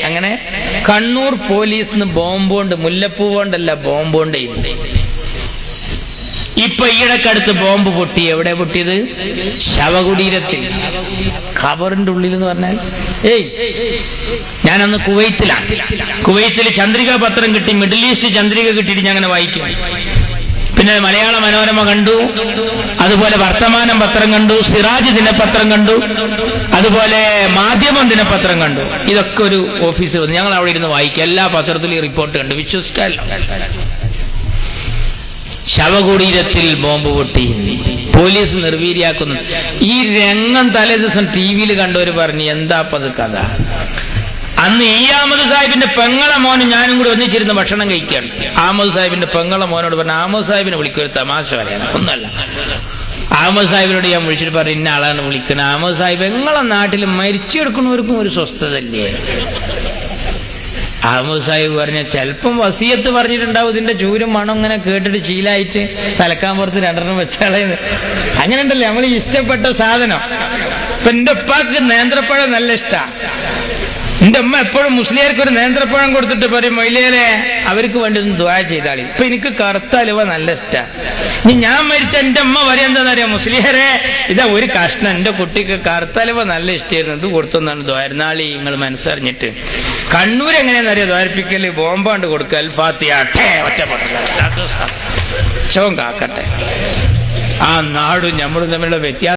അങ്ങനെ കണ്ണൂർ പോലീസിന് ബോംബുണ്ട്, മുല്ലപ്പൂ കൊണ്ടല്ല ബോംബുണ്ട്. ഇപ്പൊ ഈയിടക്കടുത്ത് ബോംബ് പൊട്ടി. എവിടെ പൊട്ടിയത്? ശവകുടീരത്തിൽ, ഖബറിന്റെ ഉള്ളിൽ എന്ന് പറഞ്ഞാൽ. ഞാനന്ന് കുവൈത്തിലാണ്. കുവൈത്തിൽ ചന്ദ്രിക പത്രം കിട്ടി, മിഡിൽ ഈസ്റ്റ് ചന്ദ്രിക കിട്ടിയിട്ട് ഞാൻ അങ്ങനെ വായിക്കും. പിന്നെ മലയാള മനോരമ കണ്ടു, അതുപോലെ വർത്തമാനം പത്രം കണ്ടു, സിറാജ് ദിനപത്രം കണ്ടു, അതുപോലെ മാധ്യമം ദിനപത്രം കണ്ടു. ഇതൊക്കെ ഒരു ഓഫീസിൽ വന്നു ഞങ്ങൾ അവിടെ ഇരുന്ന് വായിക്കുക. എല്ലാ പത്രത്തിലും ഈ റിപ്പോർട്ട് കണ്ടു. വിശ്വസിക്കാമല്ലോ. ശവകുടീരത്തിൽ ബോംബ് പൊട്ടി, പോലീസ് നിർവീര്യാക്കുന്നു. ഈ രംഗം തലേ ദിവസം ടി വിയിൽ കണ്ടവര് പറഞ്ഞു, എന്താപ്പത് കഥ. അന്ന് ഈ അഹമ്മദ് സാഹിബിന്റെ പെങ്ങളെ മോനും ഞാനും കൂടി ഒന്നിച്ചിരുന്ന് ഭക്ഷണം കഴിക്കുകയാണ്. അഹമ്മദ് സാഹിബിന്റെ പെങ്ങളെ മോനോട് പറഞ്ഞു, അഹമ്മദ് സാഹിബിനെ വിളിക്കൊരു തമാശ പറയാനാ, ഒന്നല്ല. അഹമ്മദ് സാഹിബിനോട് ഞാൻ വിളിച്ചിട്ട് പറഞ്ഞു, ഇന്ന ആളാണ് വിളിക്കുന്നത്. അഹമ്മദ് സാഹിബ്, നിങ്ങളെ നാട്ടിൽ മരിച്ചെടുക്കുന്നവർക്കും ഒരു സ്വസ്ഥതല്ലേ? അഹമ്മദ് സാഹിബ് പറഞ്ഞ, ചിലപ്പം വസിയത്ത് പറഞ്ഞിട്ടുണ്ടാവും, ഇതിന്റെ ചൂരും മണം ഇങ്ങനെ കേട്ടിട്ട് ശീലായിട്ട് തലക്കാൻ പുറത്ത് രണ്ടെണ്ണം വെച്ചാളേന്ന്. അങ്ങനെ ഉണ്ടല്ലേ നമ്മൾ ഇഷ്ടപ്പെട്ട സാധനം. ഇപ്പൊ എന്റെ ഉപ്പാക്ക് നേന്ത്രപ്പഴം നല്ല ഇഷ്ടമാണ്. എന്റെ അമ്മ എപ്പോഴും മുസ്ലിയാർക്ക് ഒരു നേന്ത്രപ്പഴം കൊടുത്തിട്ട് പറയും, മൊയ്ലിയരെ അവർക്ക് വേണ്ടി ഒന്ന് ദുആ ചെയ്താളി. ഇപ്പൊ എനിക്ക് കറുത്ത അലുവ നല്ല ഇഷ്ടമാണ്. ഇനി ഞാൻ മരിച്ച എന്റെ അമ്മ പറയാൻ എന്താണെന്നറിയാം, മുസ്ലിയാരെ ഇതാ ഒരു കഷ്ണം, എന്റെ കുട്ടിക്ക് കറുത്ത അലുവ നല്ല ഇഷ്ടമായിരുന്നു, ഇത് കൊടുത്തെന്നാണ് ദ്വാരനാളി നിങ്ങൾ മനസ്സറിഞ്ഞിട്ട്. കണ്ണൂർ എങ്ങനെയാണെന്നറിയാം ദ്വാരിപ്പിക്കല്, ബോംബാണ്ട് കൊടുക്കുക, അൽ ഫാത്തിഹ ഒറ്റ കാക്കട്ടെ. ആ നാടും നമ്മളും തമ്മിലുള്ള വ്യത്യാസം